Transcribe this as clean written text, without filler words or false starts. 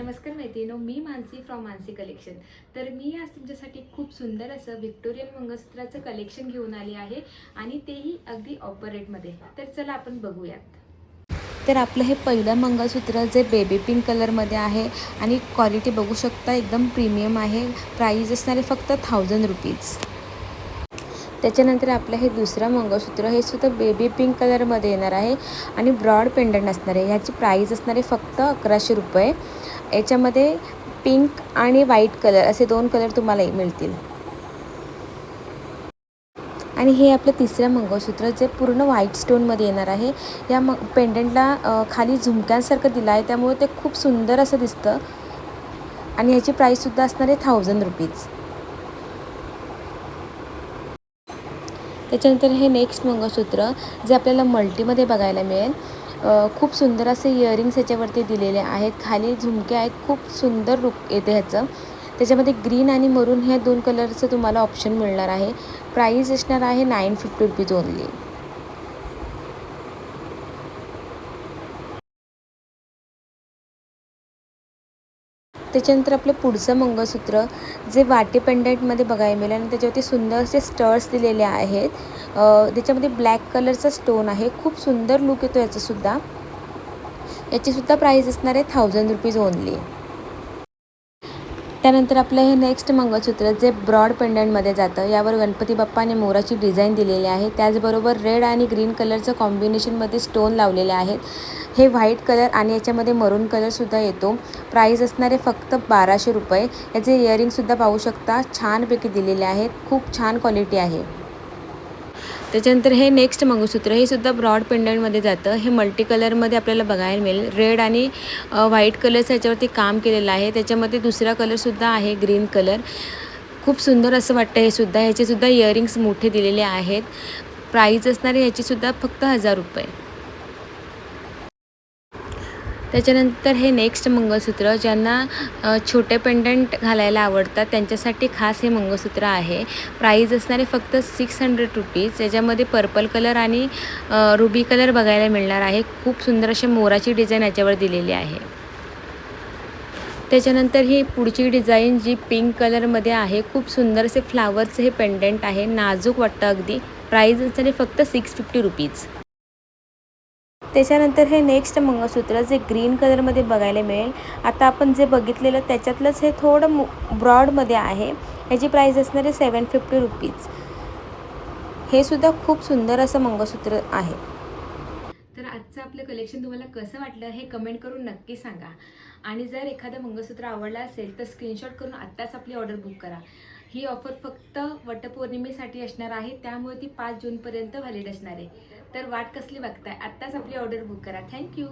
नमस्कार मैत्रिणींनो, मी Mansi from Mansi collection. तर मी आज तुमच्यासाठी खूप सुंदर असं व्हिक्टोरियन मंगळसूत्राचं कलेक्शन घेऊन आले आहे आणि तेही अगदी ऑफर रेटमध्ये। तर चला आपण बघूयात। तर आपलं हे पहिलं मंगळसूत्र जे बेबी पिंक कलरमध्ये आहे आणि क्वालिटी बघू शकता एकदम प्रीमियम आहे। प्राईस असणारे फक्त 1000 रुपीज। त्याच्यानंतर आपलं हे दुसरं मंगळसूत्र हे सुद्धा बेबी पिंक कलरमध्ये येणार आहे आणि ब्रॉड पेंडंट असणार आहे। ह्याची प्राईस असणार आहे फक्त 1100 रुपये। याच्यामध्ये पिंक आणि व्हाईट कलर असे दोन कलर तुम्हाला मिळतील। आणि हे आपलं तिसरं मंगळसूत्र जे पूर्ण व्हाईट स्टोनमध्ये येणार आहे। या पेंडंटला खाली झुमक्यांसारखं दिलं आहे, त्यामुळे ते खूप सुंदर असं दिसतं आणि ह्याची प्राईससुद्धा असणार आहे 1000 रुपीज। त्याच्यानंतर हे नेक्स्ट मंगळसूत्र जे आपल्याला मल्टीमध्ये बघायला मिळेल। खूप सुंदर असे इयरिंग्स ह्याच्यावरती दिलेले आहेत, खाली झुमके आहेत, खूप सुंदर लुक येते ह्याचं। त्याच्यामध्ये ग्रीन आणि मरून ह्या दोन कलरचं तुम्हाला ऑप्शन मिळणार आहे। प्राईस असणार आहे 950 रुपीज ओनली। त्याच्यानंतर आपलं पुढचं मंगळसूत्र जे वाटी पेंडंटमध्ये बघायला मिळेल आणि त्याच्यावरती सुंदर असे स्टर्स दिलेले आहेत। त्याच्यामध्ये ब्लॅक कलरचा स्टोन आहे, खूप सुंदर लुक येतो याचासुद्धा। याचीसुद्धा प्राईस असणार आहे 1000 रुपीज ओनली। त्यानंतर आपलं हे नेक्स्ट मंगळसूत्र जे ब्रॉड पेंडंटमध्ये जातं, यावर गणपती बाप्पा आणि मोराची डिझाईन दिलेली आहे। त्याचबरोबर रेड आणि ग्रीन कलरचं कॉम्बिनेशनमध्ये स्टोन लावलेले आहेत। हे व्हाईट कलर आणि याच्यामध्ये मरून कलरसुद्धा येतो। प्राईस असणारे फक्त 1200 रुपये। याचे इयरिंगसुद्धा पाहू शकता, छानपैकी दिलेले आहेत, खूप छान क्वालिटी आहे। त्याच्यानंतर हे नेक्स्ट मंगळसूत्र हे सुद्धा ब्रॉड पेंडंटमध्ये जातं। हे मल्टी कलरमध्ये आपल्याला बघायला मिळेल। रेड आणि व्हाईट कलरचं ह्याच्यावरती काम केलेलं आहे। त्याच्यामध्ये दुसरा कलरसुद्धा आहे ग्रीन कलर, खूप सुंदर असं वाटतं हे सुद्धा। ह्याचेसुद्धा इयरिंग्स मोठे दिलेले आहेत। प्राईस असणारे ह्याचीसुद्धा फक्त 1000 रुपये। त्याच्यानंतर हे नेक्स्ट मंगळसूत्र ज्यांना छोटे पेंडंट घालायला आवडतात त्यांच्यासाठी खास हे मंगळसूत्र आहे। प्राईस असणारे फक्त 600 रुपीज। याच्यामध्ये पर्पल कलर आणि रुबी कलर बघायला मिळणार आहे। खूप सुंदर अशी मोराची डिझाईन याच्यावर दिलेली आहे। त्याच्यानंतर ही पुढची डिझाईन जी पिंक कलरमध्ये आहे, खूप सुंदर असे फ्लावरचं हे पेंडंट आहे, नाजूक वाटतं अगदी। प्राईस असणारे फक्त 650 रुपीज। त्याच्यानंतर हे नेक्स्ट मंगळसूत्र जे ग्रीन कलरमध्ये बघायला मिळेल। आता आपण जे बघितलेलं त्याच्यातलंच हे थोडं ब्रॉडमध्ये आहे। ह्याची प्राईस असणार आहे 750 रुपीज। हे सुद्धा खूप सुंदर असं मंगळसूत्र आहे। तर आजचं आपलं कलेक्शन तुम्हाला कसं वाटलं हे कमेंट करून नक्की सांगा। आणि जर एखादं मंगळसूत्र आवडलं असेल तर स्क्रीनशॉट करून आत्ताच आपली ऑर्डर बुक करा। ही ऑफर फक्त वटपौर्णिमेसाठी असणार आहे, त्यामुळे ती 5 जूनपर्यंत व्हॅलिड असणार आहे। तर वाट कसली बघताय, आत्ताच आपली ऑर्डर बुक करा। थँक्यू।